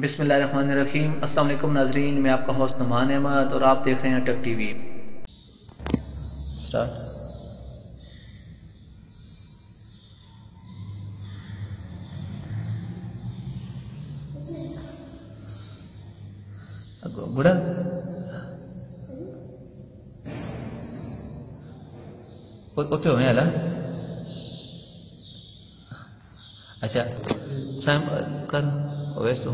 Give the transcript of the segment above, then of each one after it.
बिस्मिल्लाहिर्रहमानिर्रहीम। अस्सलाम वालेकुम नाजरीन, मैं आपका होस्ट नुमान अहमद और आप देख रहे हैं टेक टीवी। स्टार्ट। गुड़ा उत्ते हुए अला अच्छा साइम कर ओवैस तो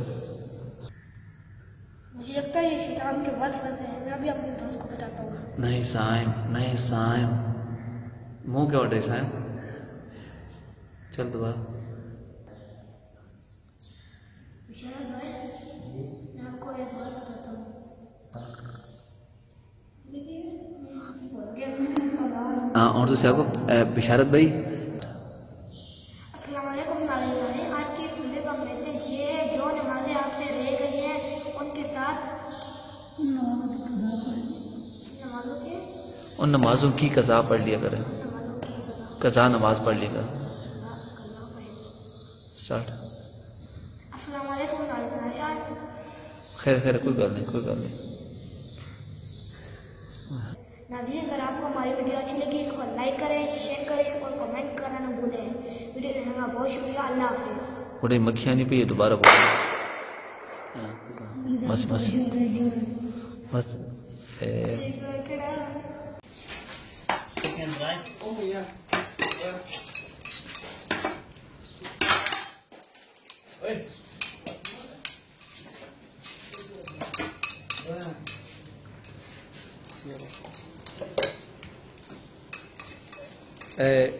मुझे लगता है ये शैतान के वसवसे हैं। मैं अभी अपने दोस्त को बताता हूँ। नहीं साइम मुंह क्या उठ रही साइम, चल दोबारा। विशाल भाई, मैं आपको एक बात बताता हूँ। हाँ और दूसरे को बिशारत भाई। अस्सलाम वालेकुम नाज़रीन भाई, आज की इस वीडियो का मैसेज ये है, जो नमाजें आपसे रह गई हैं उनके साथ नमाजों के उन नमाजों की कज़ा पढ़ लिया करें। कज़ा नमाज पढ़ लिया करें। स्टार्ट। अस्सलाम वालेकुम नाज़रीन भाई, आज खैर कोई गल नहीं नाज़रीन, अगर आपको हमारी वीडियो अच्छी लगी तो लाइक करें, शेयर करें और कमेंट करना न भूलें। वीडियो देखने का बहुत शुक्रिया। अल्लाह हाफिज़। बड़ी मक्खियाँ नहीं पी दोबारा बोल। बस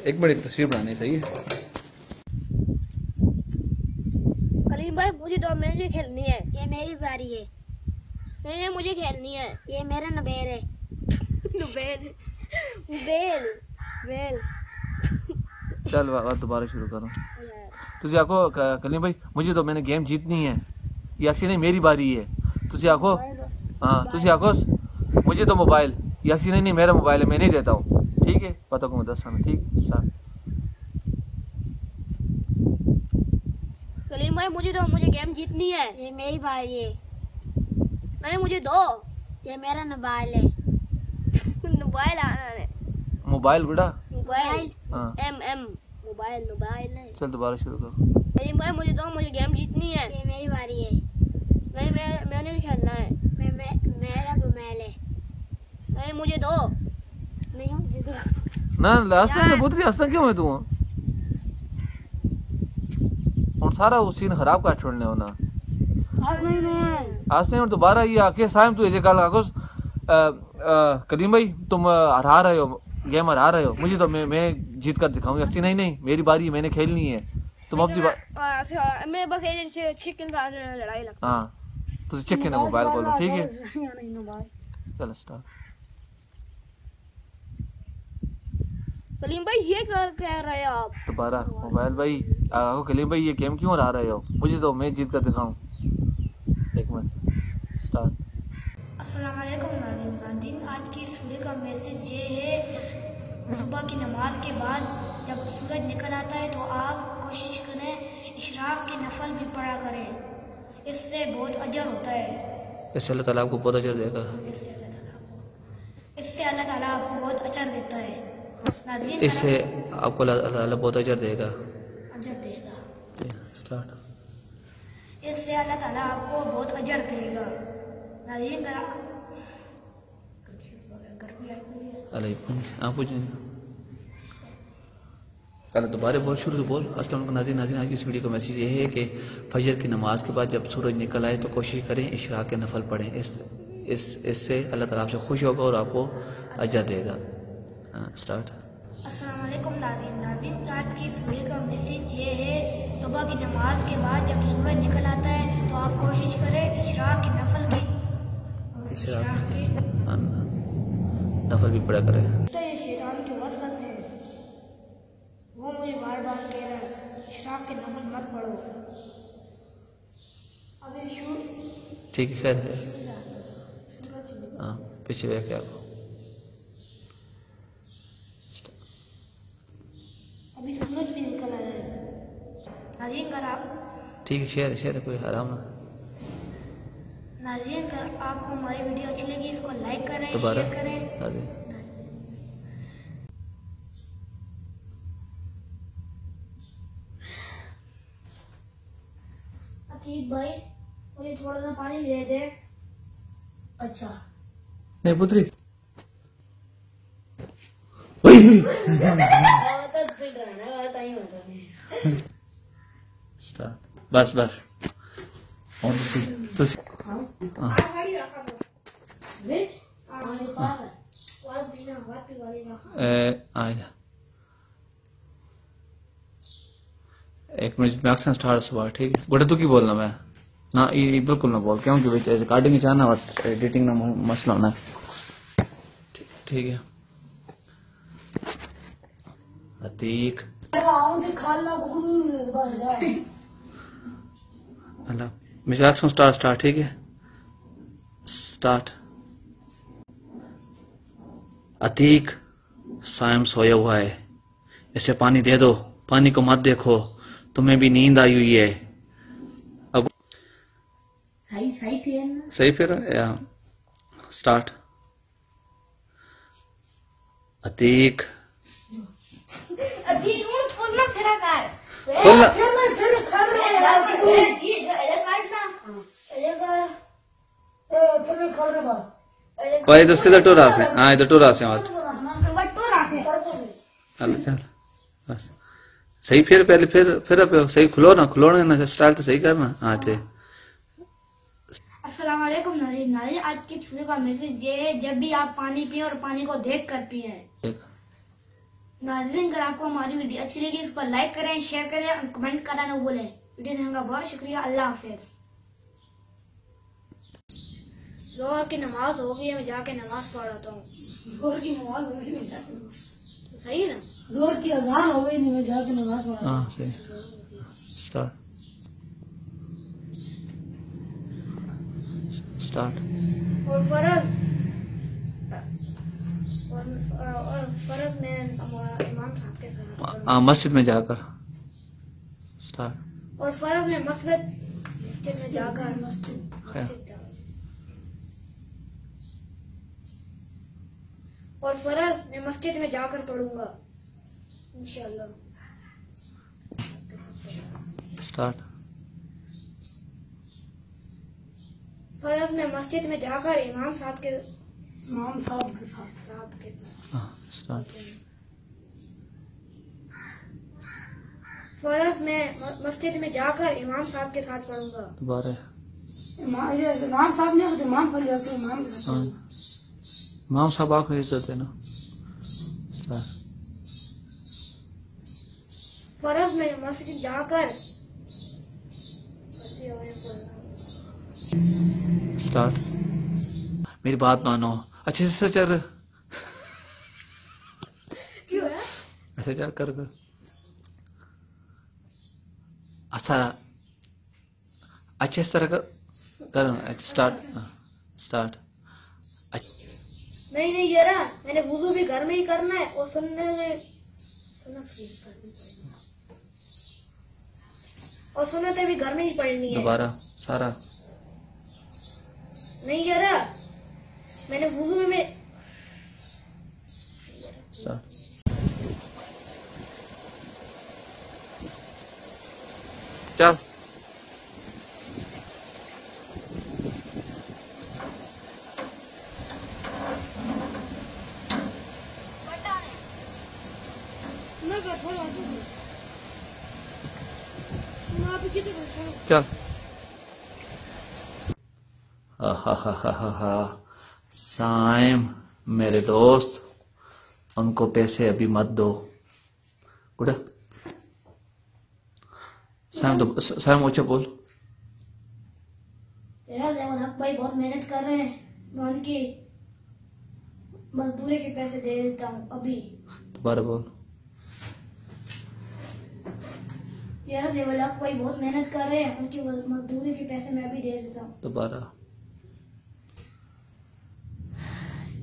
एक बड़ी तस्वीर बनानी सही है। कलीम भाई, मुझे 2 मिनट खेलनी है। ये मेरी बारी है। नहीं, मुझे खेलनी है। ये मेरा नबेर है। नबेर बेल चल दोबारा शुरू करो। तुझे आखो कलीम भाई, मुझे तो मैंने गेम जीतनी है। ये अक्सी नहीं, मेरी बारी है। तुझे आखो हाँ, तुझे आखो मुझे तो मोबाइल, ये अक्सी नहीं मेरा मोबाइल है, मैं नहीं देता हूँ। ठीक है, पता को मैं 10 साल। ठीक स्टार्ट। कलीम भाई, मुझे गेम जीतनी है। ये मेरी बारी है। नहीं, मुझे दो। ये मेरा मोबाइल है। मोबाइल आना है। मोबाइल गुड़ा मोबाइल हाँ एम मोबाइल नहीं। चल दोबारा शुरू करो। कलीम भाई, मुझे गेम जीतनी है। ये मेरी बारी है। नहीं, मैंने भी खेलना है। मेरा मोबाइल है। नहीं, मुझे दो। नहीं, मुझे दो ना लास्ट में बहुत हंसना क्यों है तू और सारा वो सीन खराब कर छोड़ने हो ना। आज नहीं और दोबारा ये आके साइम तू ऐसे कल आको करीम भाई तुम हरा रहे हो, गेम हरा रहे हो। मुझे तो मैं जीत कर दिखाऊंगी। अच्छी नहीं मेरी बारी, मैंने खेलनी है। तुम अपनी मैं बस ऐसे चिकन का लड़ाई लगता। हाँ तुझे चिकन है, मोबाइल बोलो। ठीक है चलो स्टार्ट। कलीम भाई, ये कर कह रहे हो आप? दोबारा मोबाइल भाई आको कलीम भाई, ये गेम क्यों हरा रहे हो? मुझे तो मैं जीत कर दिखाऊं। एक मिनट स्टार्ट। अस्सलाम वालेकुम नाज़रीन, आज की इस वीडियो का मैसेज ये है, सुबह की नमाज के बाद जब सूरज निकल आता है तो आप कोशिश करें इशराक के नफल भी पढ़ा करें। इससे बहुत अजर होता है। इससे अल्लाह ताला आपको बहुत अजर देगा। इससे अल्लाह ताला आपको बहुत अजर देता है। नाज़रीन, इससे आपको अल्लाह ताला बहुत अजर देगा। स्टार्ट। इससे अल्लाह ताला आपको बहुत अजर देगा। नाज़रीन, पहले दोबारा बोल, शुरू से बोल। अस्सलाम वालेकुम नाज़रीन, आज की इस वीडियो का मैसेज ये है कि फजर की नमाज के बाद जब सूरज निकल आए तो कोशिश करें इशराक के नफल पढ़ें। इससे अल्लाह ताला आपसे खुश होगा और आपको अजर देगा। स्टार्ट। अस्सलाम वालेकुम नाज़रीन, आज की इस वीडियो का मैसेज ये है, सुबह की नमाज के बाद जब सूरज निकल आता है तो आप कोशिश करें इशराक के नफल भी पढ़ा करें। तो ये शैतान के वसवसे हैं। वो मुझे बार बार कह रहा है इशराक के नफल मत पढ़ो। अभी ठीक है, खैर है। हाँ पीछे बैठ के आपको अभी सूरज भी निकल आया है। नाज़रीन, अगर आप ठीक है शेयर कोई हराम ना। नाज़रीन, अगर आपको हमारी वीडियो अच्छी लगी इसको लाइक करें, दोबारा शेयर करें। अतीक भाई मुझे थोड़ा सा पानी दे दे। अच्छा नहीं पुत्री बस बस और एक मिनट में अक्सर स्टार्ट सुबह ठीक है गोटे तू की बोलना मैं ना ये बिल्कुल ना बोल क्योंकि रिकॉर्डिंग चाहना एडिटिंग ना मसला होना ठीक है अतीक अल्लाह मिजाक से स्टार्ट ठीक है स्टार्ट अतीक साइम सोया हुआ है इसे पानी दे दो पानी को मत देखो तुम्हें भी नींद आई हुई है अब सही फिर या स्टार्ट अतीक भाई तो सीधा टोरा से हाँ इधर टोरा से बात चल बस सही फिर पहले फिर सही खुलोना ना स्टाइल तो सही करना हाँ थे अस्सलाम वालेकुम नाज़रीन, आज की वीडियो का मैसेज ये है जब भी आप पानी पिए और पानी को देख कर पिए। नाज़रीन, अगर आपको हमारी वीडियो अच्छी लगी इसको लाइक करें, शेयर करें और कमेंट करना न भूलें। वीडियो देखने का बहुत शुक्रिया। अल्लाह हाफिज। जोहर की नमाज हो गई है, मैं जाके नमाज पढ़ रहा हूँ। जोहर की नमाज हो गई, मैं जाके सही है ना, जोहर की अज़ान हो गई, मैं जाके नमाज पढ़ रहा हूँ। स्टार्ट और फर्ज में इमाम साहब के साथ मस्जिद में जाकर स्टार्ट और फर्ज में मस्जिद में जाकर और फर्ज में मस्जिद में जाकर पढ़ूंगा इंशाअल्लाह। स्टार्ट फर्ज में मस्जिद में जाकर इमाम साहब के साथ स्टार्ट फर्ज में मस्जिद में जाकर इमाम साहब के साथ पढ़ूंगा। दोबारा इमाम साहब ने इमाम पढ़ लिया इमाम साहब आखो इज्जत है ना। फर्ज में मस्जिद जाकर स्टार्ट मेरी बात मानो अच्छे से चल क्यों है ऐसे चल कर अच्छा अच्छे से तरह कर स्टार्ट नहीं यार मैंने वुज़ू भी घर में ही करना है और सुनना और सुन्नतें भी घर में ही पढ़नी है। दोबारा सारा नहीं यार मैंने वुज़ू में चल चल साइम मेरे दोस्त उनको पैसे अभी मत दो गुड़ा साइम ऊंचा बोल। भाई बहुत मेहनत कर रहे हैं, मैं उनकी मजदूरी के पैसे दे देता हूँ अभी। दोबारा बोल। यार देवलाक भाई बहुत मेहनत कर रहे हैं, उनकी मजदूरी के पैसे मैं अभी दे देता हूँ। दोबारा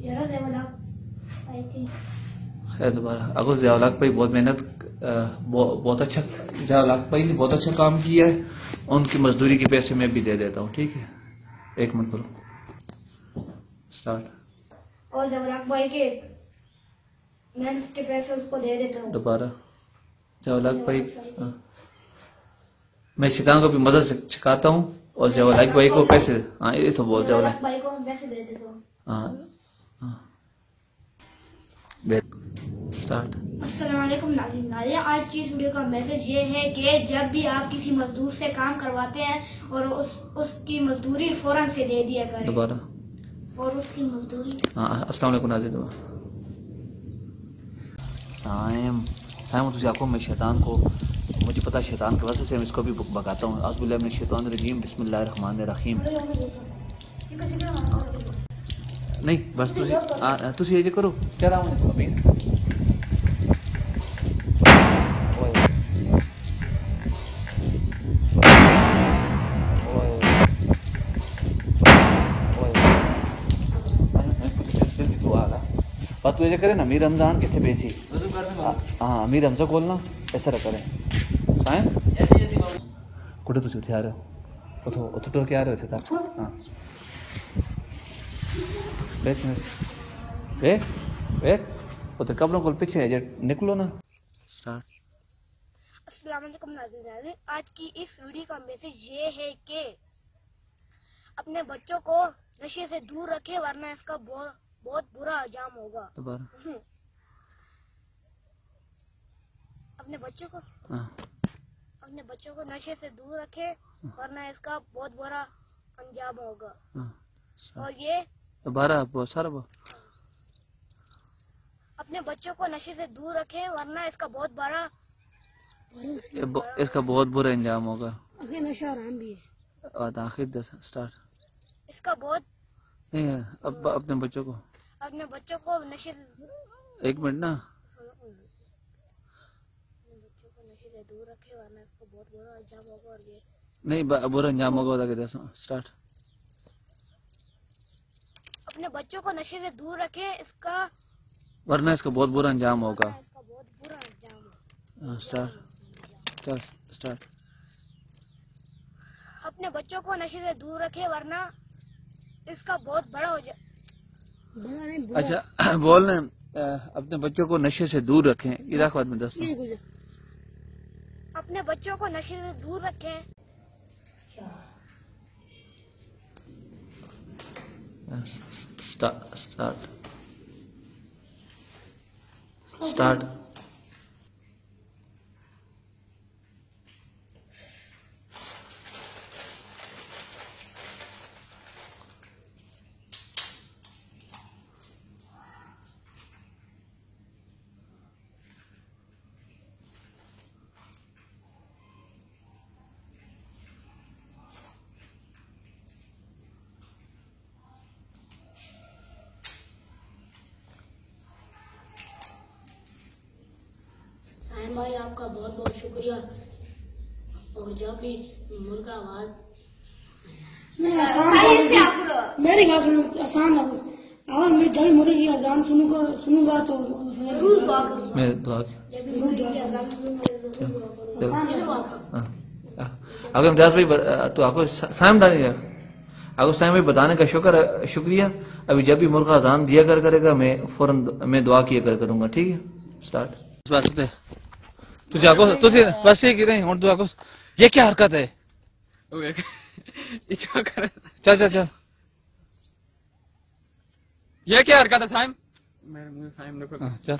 यार देवलाक भाई की खैर दोबारा अगर ज़ियाउल-हक भाई बहुत मेहनत बहुत अच्छा ज़ियाउल-हक भाई ने बहुत अच्छा काम किया है, उनकी मजदूरी के पैसे मैं भी दे देता हूँ ठीक है। 1 मिनट करो स्टार्ट। और जब राग भाई के मेहनत के पैसे उसको दे देता हूँ। दोबारा जवालाक भाई, हाँ। मैं शैतान को भी मदद से सिखाता हूँ और जवालाक भाई को पैसे, हाँ ये सब बोल जवालाक भाई को पैसे दे देता हूँ। हाँ हाँ स्टार्ट। अस्सलाम वालेकुम नाज़रीन, आज की इस वीडियो का मैसेज ये है कि जब भी आप किसी मजदूर से काम करवाते हैं और उसकी मजदूरी फौरन से दे दिया करें। दोबारा और उसकी मजदूरी। हाँ अस्सलाम वालेकुम नाज़रीन। साइम तुझे आंखों में शैतान को, मुझे पता है शैतान की वजह से मैं इसको भी भगाता हूँ। आज़बिल्लाहि मिनश शैतानिर रजीम, बिस्मिल्लाहिर रहीम। नहीं बस तुझे ये करो, क्या रहा हूँ अभी। बात तुझे करे ना अमीर रमजान कितने बेसी, हाँ अमीर रमजा खोलना ऐसा रखा रहे साइम कुछ तुझे उठे आ रहे हो, उठो उठो टोर के आ रहे हो थे। हाँ देख उधर कपड़ों को पीछे है निकलो ना। स्टार्ट। अस्सलाम वालेकुम नाज़रीन, आज की इस वीडियो का मैसेज ये है कि अपने बच्चों को नशे से दूर रखें वरना इसका बहुत बुरा अंजाम होगा। दोबारा अपने बच्चों को हाँ। अपने बच्चों को नशे से दूर रखें वरना इसका बहुत बुरा अंजाम होगा। हाँ। और ये दोबारा बहुत सारा अपने बच्चों को नशे से दूर रखें वरना इसका बहुत बुरा अंजाम होगा। नशा हराम भी है। और आखिर 10 स्टार्ट। इसका बहुत नहीं है अब अपने बच्चों को नशे 1 मिनट ना, बच्चों को नशे से दूर रखे वरना इसको बहुत बुरा अंजाम होगा। और ये नहीं बुरा अंजाम होगा। 10 स्टार्ट। अपने बच्चों को नशे से दूर रखे वरना इसका बहुत बुरा अंजाम होगा। इसका बहुत बुरा अंजाम होगा। Start start. अपने बच्चों को नशे से दूर रखे वरना इसका बहुत बड़ा हो जाए। अच्छा बोलना अपने बच्चों को नशे से दूर रखें। इराक बाद में 10 अपने बच्चों को नशे से दूर रखें। स्टार्ट। साइम भाई आपका बहुत बहुत शुक्रिया। और जब भी मुल्क का आवाज मेरी बात सुनो, आसान है और मैं जब मुल्क की अजान सुनूंगा तो मैं दुआ अगर इम्तियाज भाई तो आपको साइम भाई बताने का शुक्रिया। अभी जब भी मुल्क का अजान दिया करेगा मैं फौरन मैं दुआ किया करूंगा। ठीक है स्टार्ट। तुझे आको तुझे बस ये नहीं और दुआ को ये क्या हरकत है। चल ये क्या हरकत है साइम? चल